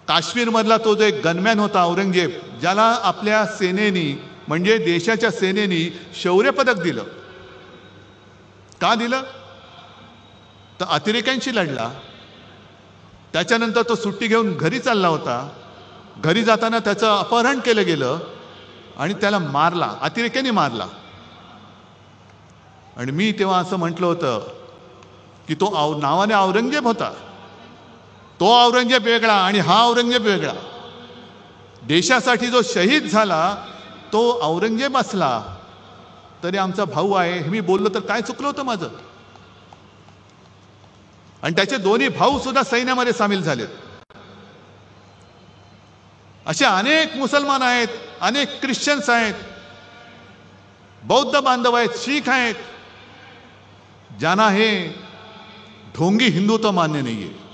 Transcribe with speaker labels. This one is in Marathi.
Speaker 1: काश्मीरमधला तो जो एक गनमॅन होता औरंगजेब, ज्याला आपल्या सेनेनी म्हणजे देशाच्या सेनेनी शौर्य पदक दिलं. का दिलं? तर अतिरेक्यांशी लढला. त्याच्यानंतर तो सुट्टी घेऊन घरी चालला होता. घरी जाताना त्याचं अपहरण केलं गेलं आणि त्याला मारला, अतिरेक्यांनी मारला. आणि मी तेव्हा असं म्हटलं होतं की तो नावाने औरंगजेब होता, तो औरंगजेब वेगळा आणि हा औरंगजेब वेगळा. देशासाठी जो शहीद झाला तो औरंगजेब असला तरी आमचा भाऊ आहे हे मी बोललो तर काय चुकलं होतं माझं? आणि त्याचे दोन्ही भाऊ सुद्धा सैन्यामध्ये सामील झालेत. असे अनेक मुसलमान आहेत, अनेक ख्रिश्चन्स आहेत, बौद्ध बांधव आहेत, शीख आहेत, ज्यांना हे ढोंगी हिंदुत्व मान्य नाहीये.